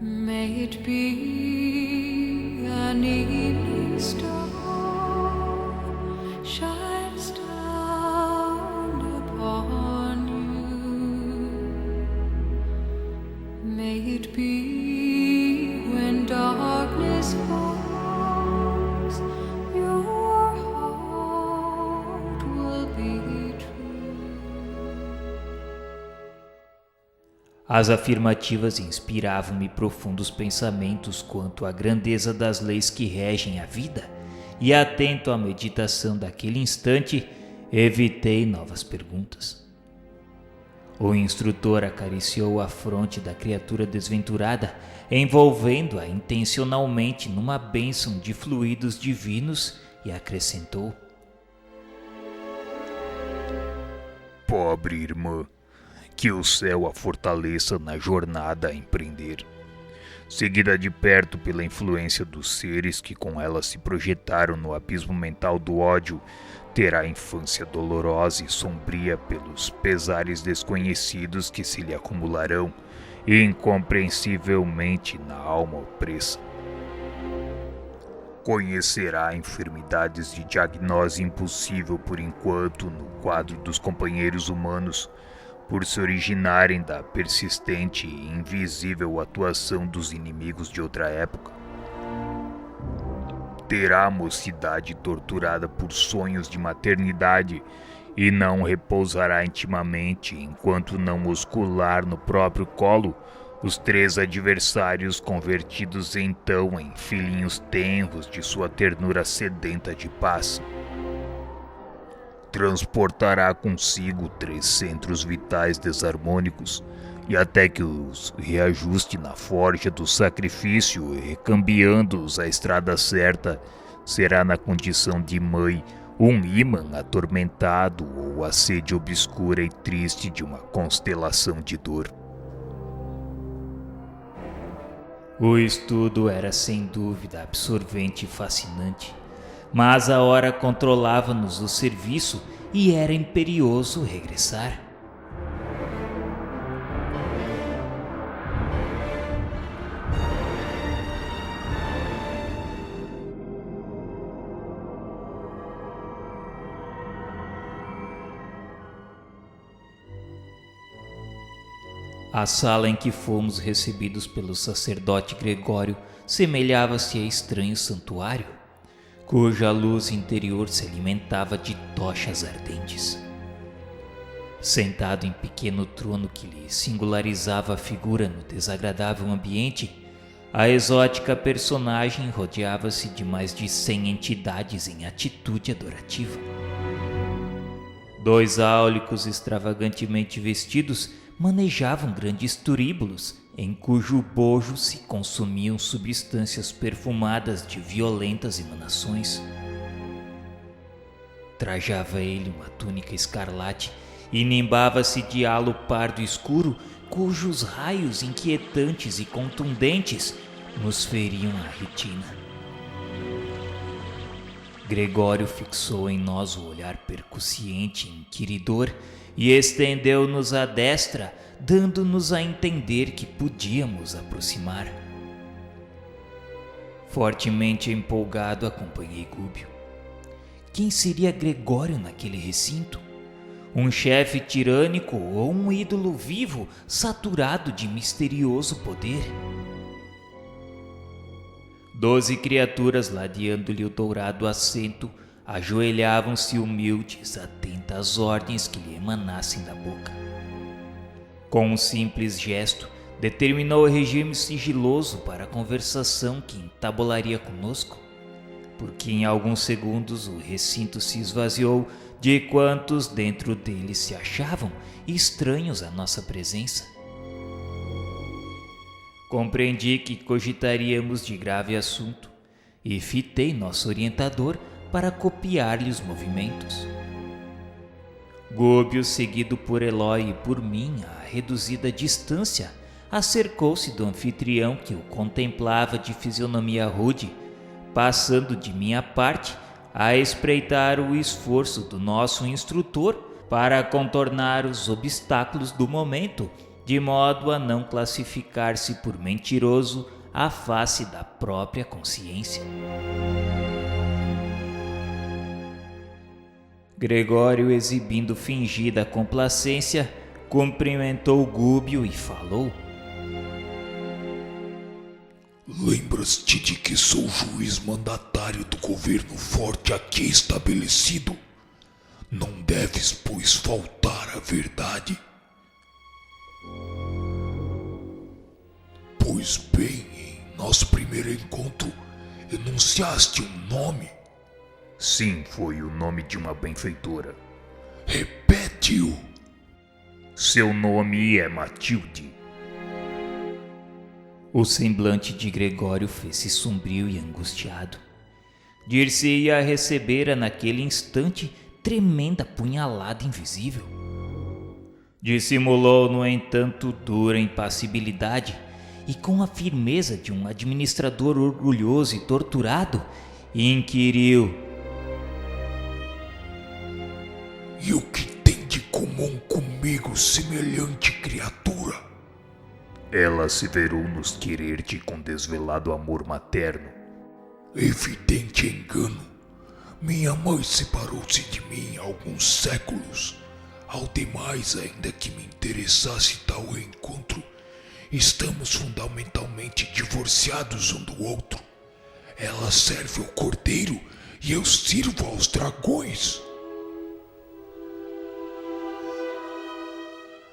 May it be an evening star shines down upon you. May it be when darkness falls, your heart will be true. As afirmativas inspiravam-me profundos pensamentos quanto à grandeza das leis que regem a vida, e atento à meditação daquele instante, evitei novas perguntas. O instrutor acariciou a fronte da criatura desventurada, envolvendo-a intencionalmente numa bênção de fluidos divinos, e acrescentou: Pobre irmã, que o céu a fortaleça na jornada a empreender. Seguida de perto pela influência dos seres que com ela se projetaram no abismo mental do ódio, terá infância dolorosa e sombria pelos pesares desconhecidos que se lhe acumularão incompreensivelmente na alma opressa. Conhecerá enfermidades de diagnose impossível por enquanto no quadro dos companheiros humanos, por se originarem da persistente e invisível atuação dos inimigos de outra época. Terá a mocidade torturada por sonhos de maternidade e não repousará intimamente enquanto não muscular no próprio colo os 3 adversários convertidos então em filhinhos tenros de sua ternura sedenta de paz. Transportará consigo 3 centros vitais desarmônicos e até que os reajuste na forja do sacrifício, recambiando-os à estrada certa, será na condição de mãe um ímã atormentado ou a sede obscura e triste de uma constelação de dor. O estudo era sem dúvida absorvente e fascinante, mas a hora controlava-nos o serviço e era imperioso regressar. A sala em que fomos recebidos pelo sacerdote Gregório semelhava-se a estranho santuário, cuja luz interior se alimentava de tochas ardentes. Sentado em pequeno trono que lhe singularizava a figura no desagradável ambiente, a exótica personagem rodeava-se de mais de 100 entidades em atitude adorativa. 2 áulicos extravagantemente vestidos manejavam grandes turíbulos, em cujo bojo se consumiam substâncias perfumadas de violentas emanações. Trajava ele uma túnica escarlate e nimbava-se de halo pardo escuro, cujos raios inquietantes e contundentes nos feriam a retina. Gregório fixou em nós o olhar percussiente e inquiridor e estendeu-nos a destra, dando-nos a entender que podíamos aproximar. Fortemente empolgado, acompanhei Gúbio. Quem seria Gregório naquele recinto? Um chefe tirânico ou um ídolo vivo, saturado de misterioso poder? 12 criaturas ladeando-lhe o dourado assento ajoelhavam-se humildes, atentas às ordens que lhe emanassem da boca. Com um simples gesto, determinou o regime sigiloso para a conversação que entabularia conosco, porque em alguns segundos o recinto se esvaziou de quantos dentro dele se achavam estranhos à nossa presença. Compreendi que cogitaríamos de grave assunto e fitei nosso orientador para copiar-lhe os movimentos. Gúbio, seguido por Eloy e por mim a reduzida distância, acercou-se do anfitrião que o contemplava de fisionomia rude, passando de minha parte a espreitar o esforço do nosso instrutor para contornar os obstáculos do momento, de modo a não classificar-se por mentiroso à face da própria consciência. Gregório, exibindo fingida complacência, cumprimentou Gúbio e falou: Lembras-te de que sou juiz mandatário do governo forte aqui estabelecido. Não deves, pois, faltar à verdade. Pois bem, em nosso primeiro encontro, enunciaste um nome. Sim, foi o nome de uma benfeitora. Repete-o. Seu nome é Matilde. O semblante de Gregório fez-se sombrio e angustiado. Dir-se-ia recebera naquele instante tremenda punhalada invisível. Dissimulou, no entanto, dura impassibilidade e, com a firmeza de um administrador orgulhoso e torturado, inquiriu: E o que tem de comum comigo semelhante criatura? Ela asseverou-nos querer-te com desvelado amor materno. Evidente engano. Minha mãe separou-se de mim há alguns séculos. Ao demais, ainda que me interessasse tal encontro, estamos fundamentalmente divorciados um do outro. Ela serve ao cordeiro e eu sirvo aos dragões.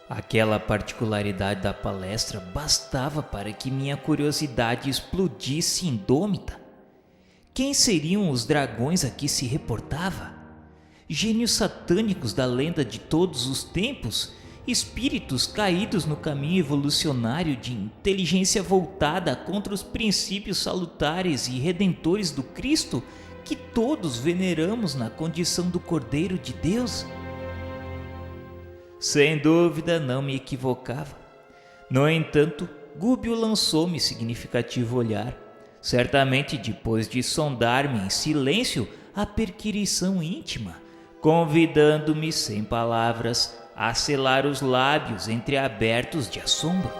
Aquela particularidade da palestra bastava para que minha curiosidade explodisse indômita. Quem seriam os dragões a que se reportava? Gênios satânicos da lenda de todos os tempos? Espíritos caídos no caminho evolucionário de inteligência voltada contra os princípios salutares e redentores do Cristo que todos veneramos na condição do Cordeiro de Deus? Sem dúvida não me equivocava. No entanto, Gúbio lançou-me significativo olhar, certamente depois de sondar-me em silêncio a perquirição íntima, convidando-me sem palavras a selar os lábios entreabertos de assombro.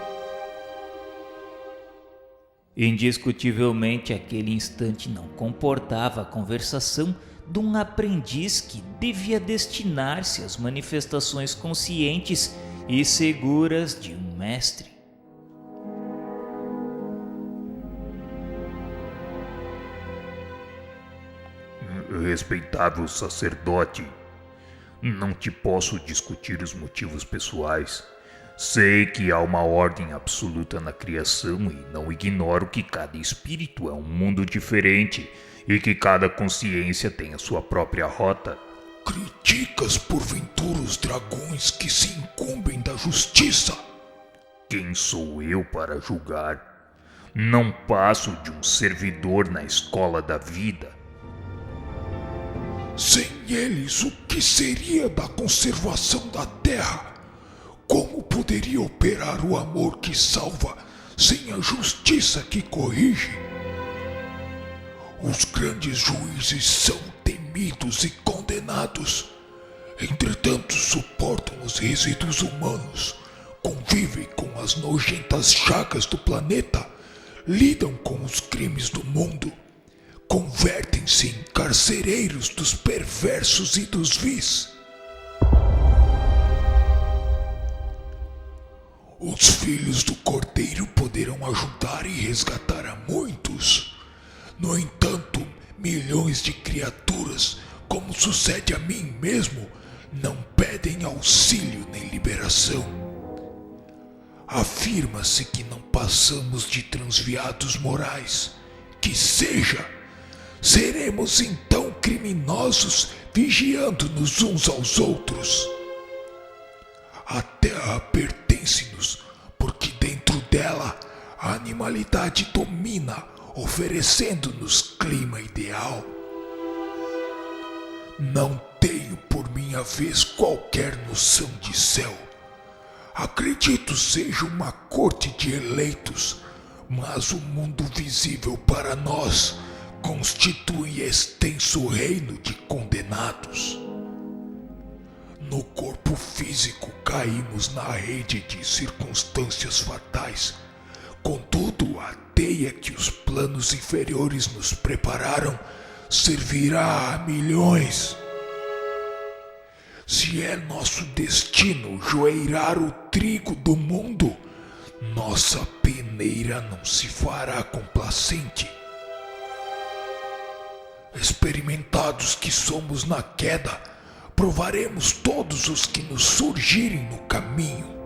Indiscutivelmente, aquele instante não comportava a conversação de um aprendiz que devia destinar-se às manifestações conscientes e seguras de um mestre. Respeitável sacerdote, não te posso discutir os motivos pessoais. Sei que há uma ordem absoluta na criação e não ignoro que cada espírito é um mundo diferente e que cada consciência tem a sua própria rota. Criticas porventura os dragões que se incumbem da justiça? Quem sou eu para julgar? Não passo de um servidor na escola da vida. Sem eles, o que seria da conservação da terra? Como poderia operar o amor que salva sem a justiça que corrige? Os grandes juízes são temidos e condenados. Entretanto, suportam os resíduos humanos, convivem com as nojentas chagas do planeta, lidam com os crimes do mundo, convertem-se em carcereiros dos perversos e dos vis. Os filhos do Cordeiro poderão ajudar e resgatar a muitos. No entanto, milhões de criaturas, como sucede a mim mesmo, não pedem auxílio nem liberação. Afirma-se que não passamos de transviados morais. Que seja! Seremos então criminosos, vigiando-nos uns aos outros. A terra pertence-nos, porque dentro dela a animalidade domina, oferecendo-nos clima ideal. Não tenho por minha vez qualquer noção de céu. Acredito seja uma corte de eleitos, mas o mundo visível para nós constitui extenso reino de condenados. No corpo físico caímos na rede de circunstâncias fatais. Contudo, a teia que os planos inferiores nos prepararam servirá a milhões. Se é nosso destino joeirar o trigo do mundo, nossa peneira não se fará complacente. Experimentados que somos na queda, provaremos todos os que nos surgirem no caminho.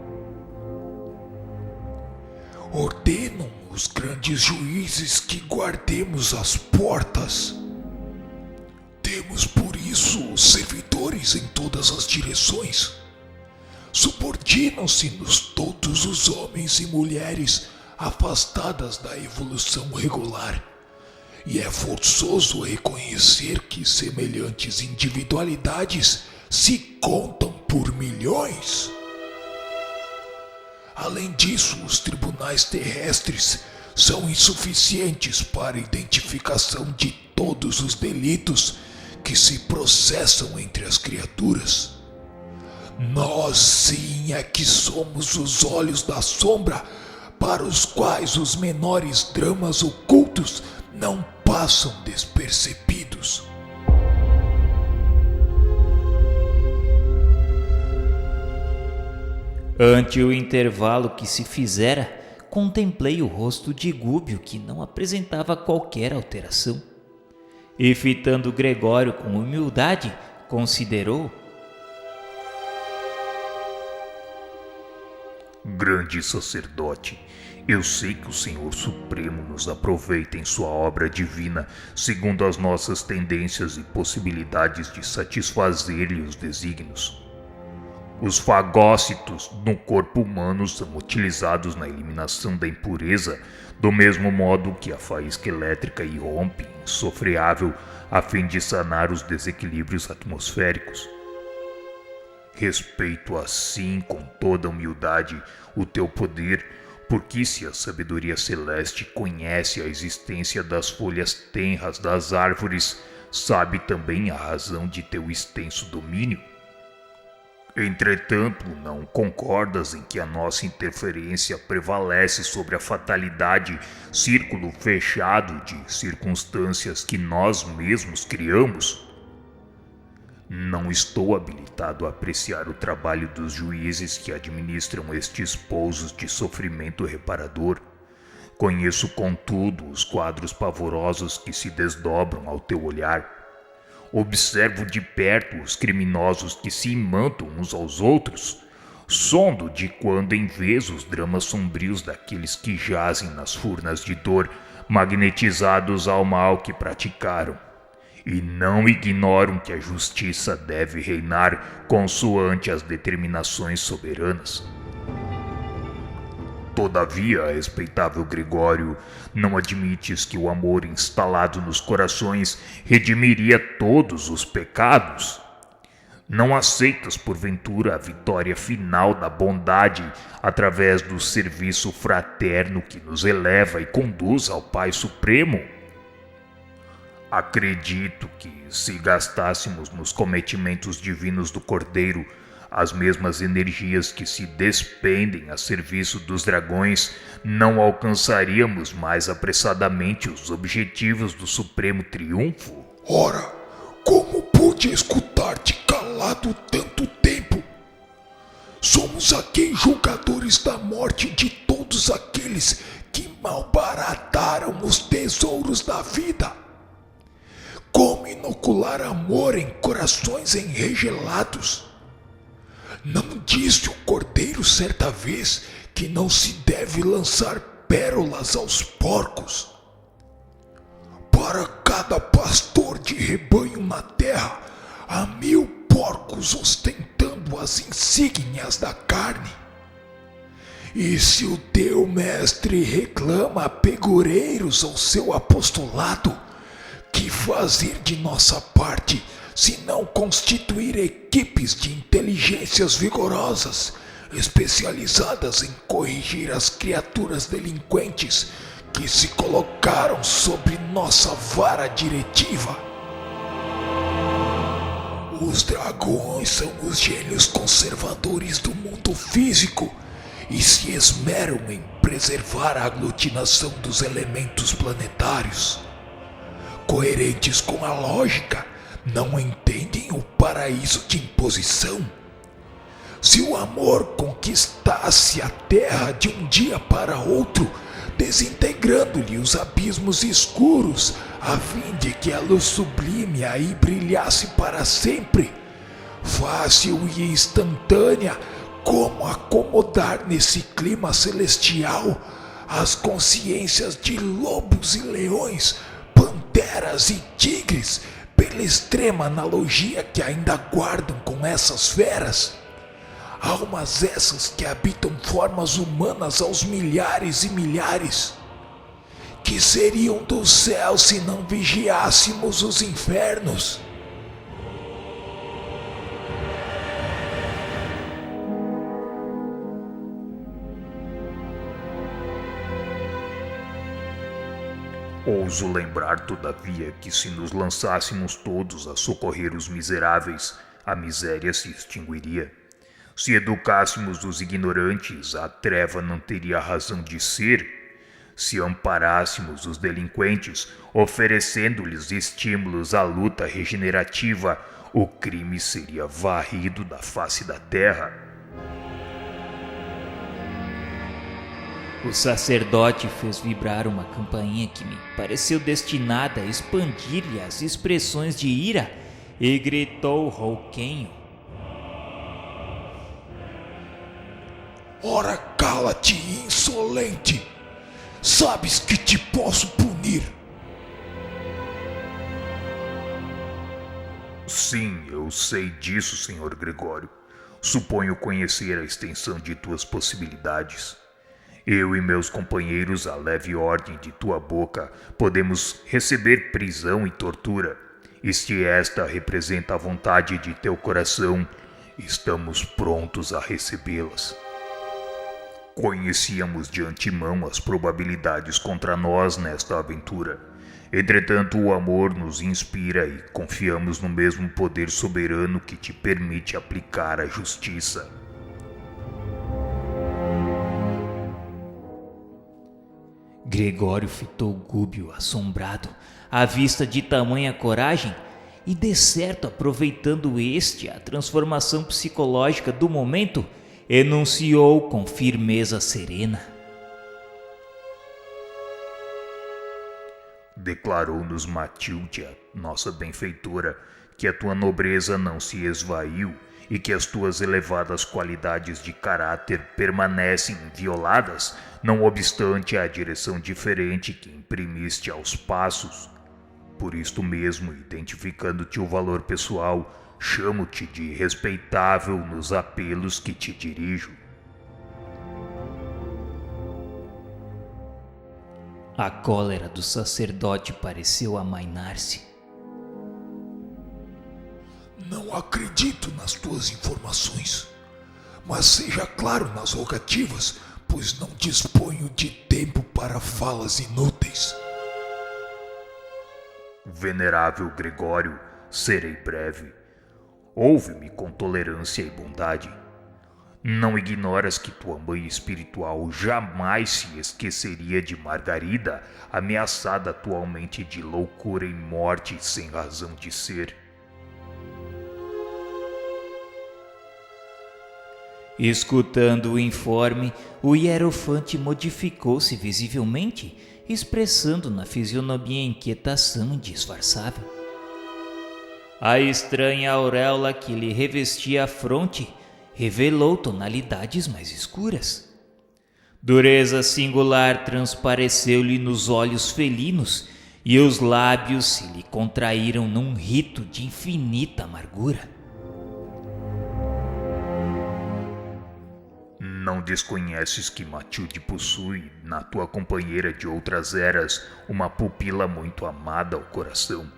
Ordenam os grandes juízes que guardemos as portas. Temos por isso servidores em todas as direções. Subordinam-se-nos todos os homens e mulheres afastadas da evolução regular. E é forçoso reconhecer que semelhantes individualidades se contam por milhões. Além disso, os tribunais terrestres são insuficientes para a identificação de todos os delitos que se processam entre as criaturas. Nós sim é que somos os olhos da sombra para os quais os menores dramas ocultos não passam despercebidos. Ante o intervalo que se fizera, contemplei o rosto de Gúbio, que não apresentava qualquer alteração. E fitando Gregório com humildade, considerou: Grande sacerdote, eu sei que o Senhor Supremo nos aproveita em sua obra divina, segundo as nossas tendências e possibilidades de satisfazer-lhe os desígnios. Os fagócitos no corpo humano são utilizados na eliminação da impureza, do mesmo modo que a faísca elétrica irrompe insofreável a fim de sanar os desequilíbrios atmosféricos. Respeito assim com toda humildade o teu poder, porque se a sabedoria celeste conhece a existência das folhas tenras das árvores, sabe também a razão de teu extenso domínio. Entretanto, não concordas em que a nossa interferência prevalece sobre a fatalidade, círculo fechado de circunstâncias que nós mesmos criamos? Não estou habilitado a apreciar o trabalho dos juízes que administram estes pousos de sofrimento reparador. Conheço, contudo, os quadros pavorosos que se desdobram ao teu olhar. Observo de perto os criminosos que se imantam uns aos outros. Sondo de quando em vez os dramas sombrios daqueles que jazem nas furnas de dor, magnetizados ao mal que praticaram. E não ignoram que a justiça deve reinar consoante as determinações soberanas. Todavia, respeitável Gregório, não admites que o amor instalado nos corações redimiria todos os pecados? Não aceitas, porventura, a vitória final da bondade através do serviço fraterno que nos eleva e conduz ao Pai Supremo? Acredito que, se gastássemos nos cometimentos divinos do Cordeiro as mesmas energias que se despendem a serviço dos dragões, não alcançaríamos mais apressadamente os objetivos do Supremo Triunfo? Ora, como pude escutar-te calado tanto tempo? Somos aqui julgadores da morte de todos aqueles que malbarataram os tesouros da vida. Como inocular amor em corações enregelados? Não disse o Cordeiro certa vez que não se deve lançar pérolas aos porcos? Para cada pastor de rebanho na terra, há 1000 porcos ostentando as insígnias da carne. E se o teu mestre reclama pegureiros ao seu apostolado, que fazer de nossa parte se não constituir equipes de inteligências vigorosas, especializadas em corrigir as criaturas delinquentes que se colocaram sobre nossa vara diretiva? Os dragões são os gênios conservadores do mundo físico e se esmeram em preservar a aglutinação dos elementos planetários. Coerentes com a lógica, não entendem o paraíso de imposição. Se o amor conquistasse a Terra de um dia para outro, desintegrando-lhe os abismos escuros, a fim de que a luz sublime aí brilhasse para sempre, fácil e instantânea, como acomodar nesse clima celestial as consciências de lobos e leões, panteras e tigres, pela extrema analogia que ainda guardam com essas feras. Almas essas que habitam formas humanas aos milhares e milhares. Que seriam do céu se não vigiássemos os infernos? Ouso lembrar, todavia, que se nos lançássemos todos a socorrer os miseráveis, a miséria se extinguiria. Se educássemos os ignorantes, a treva não teria razão de ser. Se amparássemos os delinquentes, oferecendo-lhes estímulos à luta regenerativa, o crime seria varrido da face da terra. O sacerdote fez vibrar uma campainha que me pareceu destinada a expandir-lhe as expressões de ira e gritou rouquenho: Ora, cala-te, insolente! Sabes que te posso punir. Sim, eu sei disso, Sr. Gregório. Suponho conhecer a extensão de tuas possibilidades. Eu e meus companheiros, à leve ordem de tua boca, podemos receber prisão e tortura. E se esta representa a vontade de teu coração, estamos prontos a recebê-las. Conhecíamos de antemão as probabilidades contra nós nesta aventura. Entretanto, o amor nos inspira e confiamos no mesmo poder soberano que te permite aplicar a justiça. Gregório fitou Gúbio assombrado à vista de tamanha coragem e, de certo aproveitando a transformação psicológica do momento, enunciou com firmeza serena: Declarou-nos Matilde, nossa benfeitora, que a tua nobreza não se esvaiu e que as tuas elevadas qualidades de caráter permanecem invioladas, não obstante a direção diferente que imprimiste aos passos. Por isto mesmo, identificando-te o valor pessoal, chamo-te de respeitável nos apelos que te dirijo. A cólera do sacerdote pareceu amainar-se. Não acredito nas tuas informações, mas seja claro nas rogativas, pois não disponho de tempo para falas inúteis. Venerável Gregório, serei breve. Ouve-me com tolerância e bondade. Não ignoras que tua mãe espiritual jamais se esqueceria de Margarida, ameaçada atualmente de loucura e morte sem razão de ser. Escutando o informe, o hierofante modificou-se visivelmente, expressando na fisionomia inquietação indisfarçável. A estranha auréola que lhe revestia a fronte revelou tonalidades mais escuras. Dureza singular transpareceu-lhe nos olhos felinos e os lábios se lhe contraíram num rito de infinita amargura. Não desconheces que Matilde possui, na tua companheira de outras eras, uma pupila muito amada ao coração.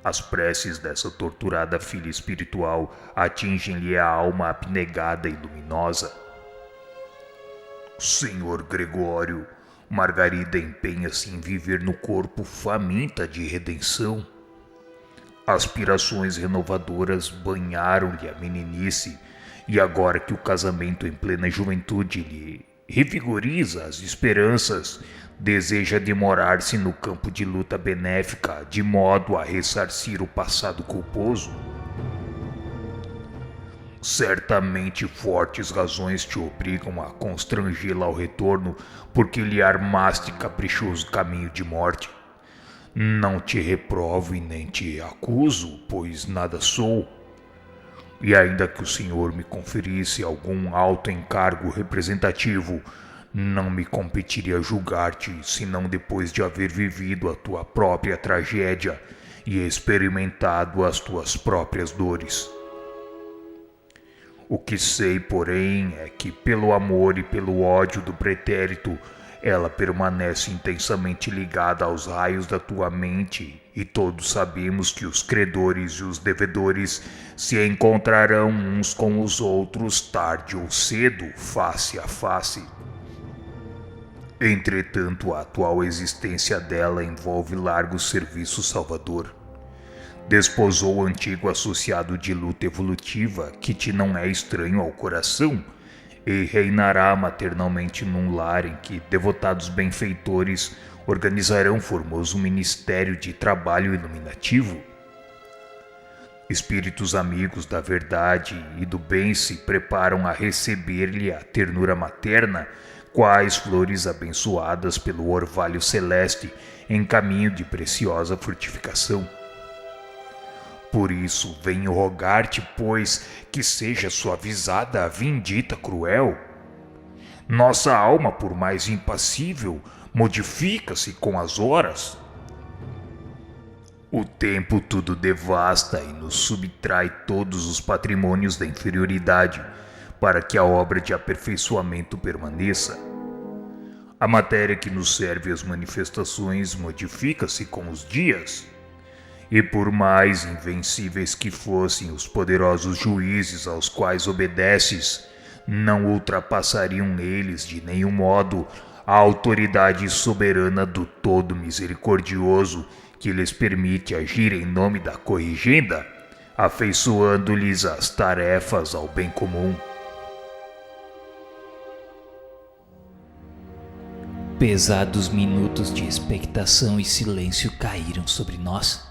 As preces dessa torturada filha espiritual atingem-lhe a alma abnegada e luminosa. Senhor Gregório, Margarida empenha-se em viver no corpo faminta de redenção. Aspirações renovadoras banharam-lhe a meninice, e agora que o casamento em plena juventude lhe revigoriza as esperanças, deseja demorar-se no campo de luta benéfica de modo a ressarcir o passado culposo. Certamente fortes razões te obrigam a constrangê-la ao retorno, porque lhe armaste caprichoso caminho de morte. Não te reprovo e nem te acuso, pois nada sou. E ainda que o Senhor me conferisse algum alto encargo representativo, não me competiria julgar-te, senão depois de haver vivido a tua própria tragédia e experimentado as tuas próprias dores. O que sei, porém, é que pelo amor e pelo ódio do pretérito, ela permanece intensamente ligada aos raios da tua mente, e todos sabemos que os credores e os devedores se encontrarão uns com os outros tarde ou cedo, face a face. Entretanto, a atual existência dela envolve largo serviço salvador. Desposou o antigo associado de luta evolutiva, que te não é estranho ao coração, e reinará maternalmente num lar em que devotados benfeitores organizarão formoso ministério de trabalho iluminativo. Espíritos amigos da verdade e do bem se preparam a receber-lhe a ternura materna, quais flores abençoadas pelo orvalho celeste em caminho de preciosa fortificação. Por isso, venho rogar-te, pois, que seja suavizada a vindita cruel. Nossa alma, por mais impassível, modifica-se com as horas. O tempo tudo devasta e nos subtrai todos os patrimônios da inferioridade, para que a obra de aperfeiçoamento permaneça. A matéria que nos serve às manifestações modifica-se com os dias. E por mais invencíveis que fossem os poderosos juízes aos quais obedeces, não ultrapassariam neles de nenhum modo a autoridade soberana do Todo Misericordioso, que lhes permite agir em nome da corrigenda, afeiçoando-lhes as tarefas ao bem comum. Pesados minutos de expectação e silêncio caíram sobre nós.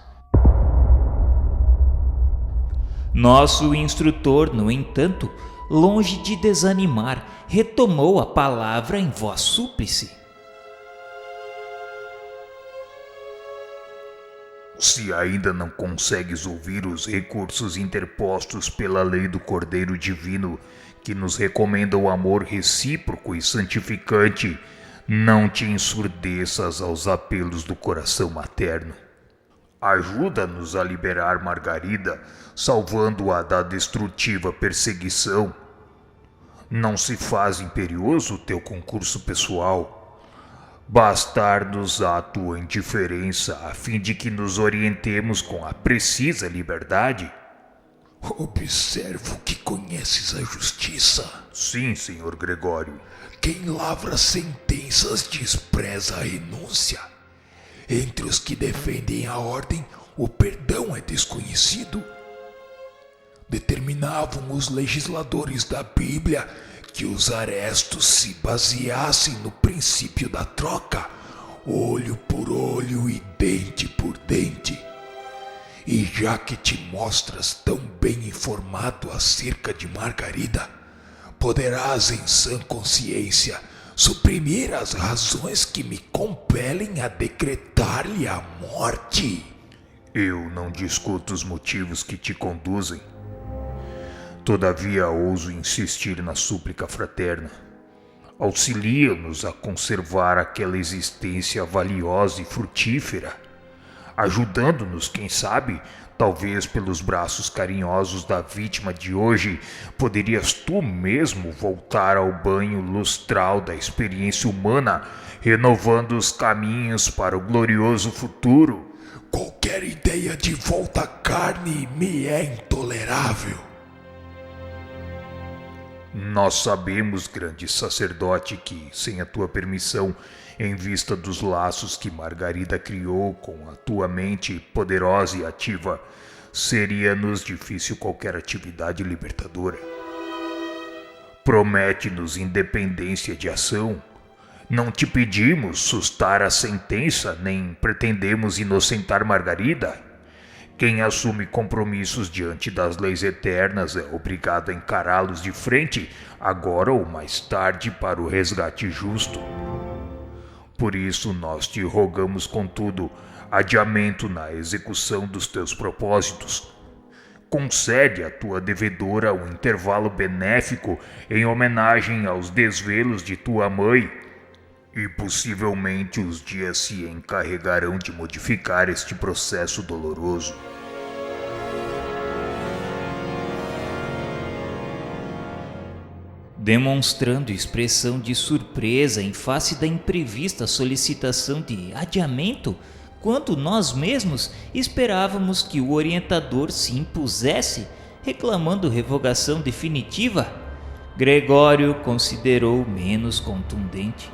Nosso instrutor, no entanto, longe de desanimar, retomou a palavra em voz súplice. Se ainda não consegues ouvir os recursos interpostos pela lei do Cordeiro Divino, que nos recomenda o amor recíproco e santificante, não te ensurdeças aos apelos do coração materno. Ajuda-nos a liberar Margarida, salvando-a da destrutiva perseguição. Não se faz imperioso o teu concurso pessoal. Bastar-nos a tua indiferença, a fim de que nos orientemos com a precisa liberdade. Observo que conheces a justiça. Sim, senhor Gregório. Quem lavra sentenças despreza a renúncia. Entre os que defendem a ordem, o perdão é desconhecido. Determinavam os legisladores da Bíblia que os arestos se baseassem no princípio da troca, olho por olho e dente por dente. E já que te mostras tão bem informado acerca de Margarida, poderás em sã consciência suprimir as razões que me compelem a decretar-lhe a morte. Eu não discuto os motivos que te conduzem. Todavia ouso insistir na súplica fraterna. Auxilia-nos a conservar aquela existência valiosa e frutífera, ajudando-nos, quem sabe, talvez pelos braços carinhosos da vítima de hoje, poderias tu mesmo voltar ao banho lustral da experiência humana, renovando os caminhos para o glorioso futuro. Qualquer ideia de volta à carne me é intolerável. Nós sabemos, grande sacerdote, que, sem a tua permissão, em vista dos laços que Margarida criou com a tua mente poderosa e ativa, seria-nos difícil qualquer atividade libertadora. Promete-nos independência de ação. Não te pedimos sustar a sentença, nem pretendemos inocentar Margarida. Quem assume compromissos diante das leis eternas é obrigado a encará-los de frente, agora ou mais tarde, para o resgate justo. Por isso nós te rogamos, contudo, adiamento na execução dos teus propósitos. Concede à tua devedora um intervalo benéfico em homenagem aos desvelos de tua mãe, e possivelmente os dias se encarregarão de modificar este processo doloroso. Demonstrando expressão de surpresa em face da imprevista solicitação de adiamento, quando nós mesmos esperávamos que o orientador se impusesse, reclamando revogação definitiva, Gregório considerou menos contundente.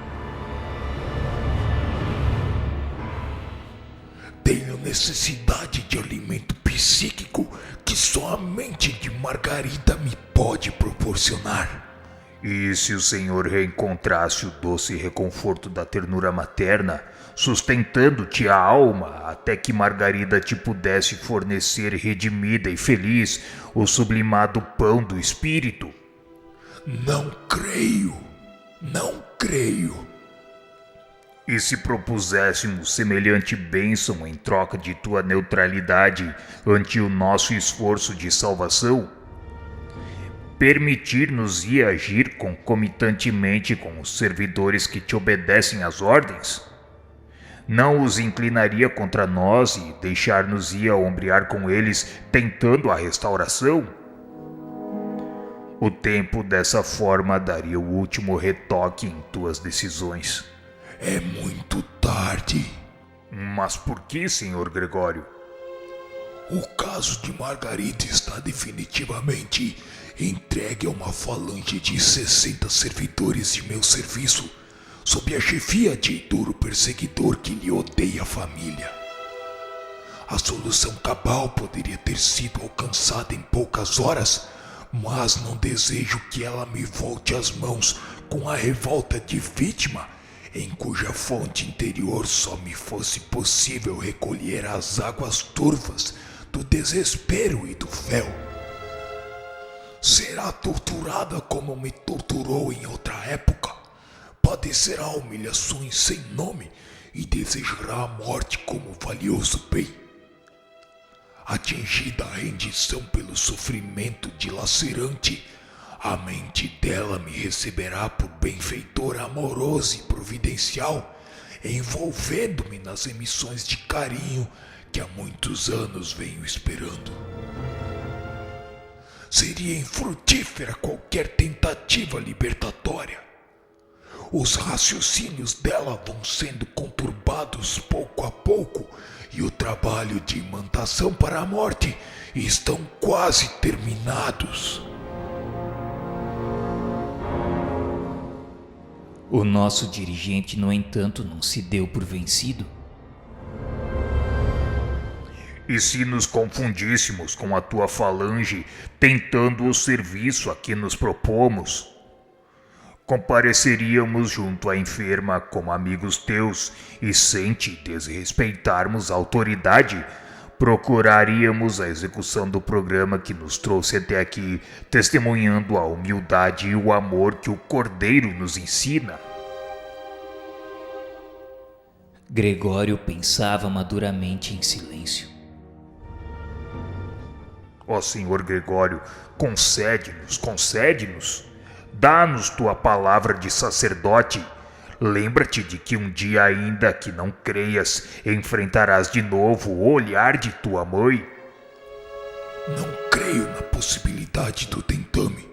Tenho necessidade de alimento psíquico que só a mente de Margarida me pode proporcionar. E se o Senhor reencontrasse o doce reconforto da ternura materna, sustentando-te a alma até que Margarida te pudesse fornecer redimida e feliz o sublimado pão do espírito? Não creio. E se propuséssemos semelhante bênção em troca de tua neutralidade ante o nosso esforço de salvação? Permitir-nos-ia agir concomitantemente com os servidores que te obedecem às ordens? Não os inclinaria contra nós e deixar-nos-ia ombrear com eles, tentando a restauração? O tempo dessa forma daria o último retoque em tuas decisões. É muito tarde. Mas por que, Senhor Gregório? O caso de Margarida está definitivamente entregue a uma falange de 60 servidores de meu serviço, sob a chefia de duro perseguidor que lhe odeia a família. A solução cabal poderia ter sido alcançada em poucas horas, mas não desejo que ela me volte às mãos com a revolta de vítima, em cuja fonte interior só me fosse possível recolher as águas turvas do desespero e do fel. Será torturada como me torturou em outra época, padecerá humilhações sem nome e desejará a morte como valioso bem. Atingida a rendição pelo sofrimento dilacerante, a mente dela me receberá por benfeitor amoroso e providencial, envolvendo-me nas emissões de carinho que há muitos anos venho esperando. Seria infrutífera qualquer tentativa libertatória. Os raciocínios dela vão sendo conturbados pouco a pouco e o trabalho de imantação para a morte estão quase terminados. O nosso dirigente, no entanto, não se deu por vencido. E se nos confundíssemos com a tua falange, tentando o serviço a que nos propomos? Compareceríamos junto à enferma como amigos teus e, sem te desrespeitarmos a autoridade, procuraríamos a execução do programa que nos trouxe até aqui, testemunhando a humildade e o amor que o Cordeiro nos ensina. Gregório pensava maduramente em silêncio. Ó Senhor Gregório, concede-nos, dá-nos tua palavra de sacerdote. Lembra-te de que um dia ainda que não creias, enfrentarás de novo o olhar de tua mãe. Não creio na possibilidade do tentame.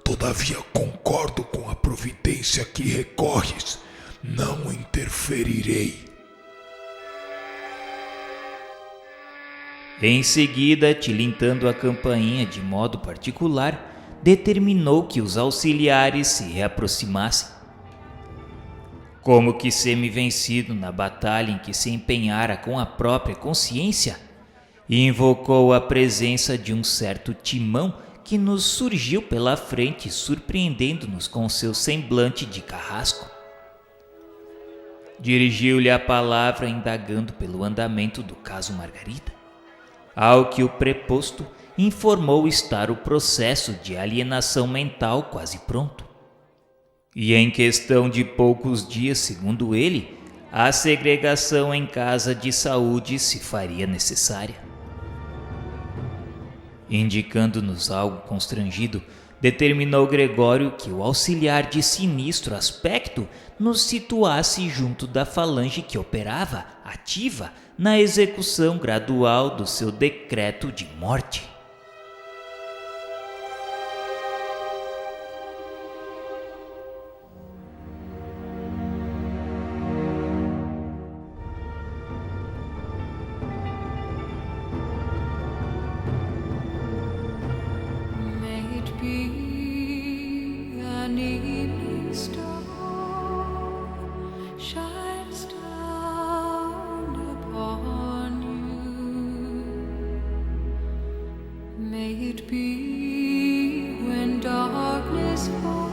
Todavia concordo com a providência a que recorres. Não interferirei. Em seguida, tilintando a campainha de modo particular, determinou que os auxiliares se reaproximassem. Como que semi-vencido na batalha em que se empenhara com a própria consciência, invocou a presença de um certo Timão que nos surgiu pela frente, surpreendendo-nos com seu semblante de carrasco. Dirigiu-lhe a palavra indagando pelo andamento do caso Margarida, ao que o preposto informou estar o processo de alienação mental quase pronto. E em questão de poucos dias, segundo ele, a segregação em casa de saúde se faria necessária. Indicando-nos algo constrangido, determinou Gregório que o auxiliar de sinistro aspecto nos situasse junto da falange que operava, ativa, na execução gradual do seu decreto de morte. May it be an evening star shines down upon you. May it be when darkness falls.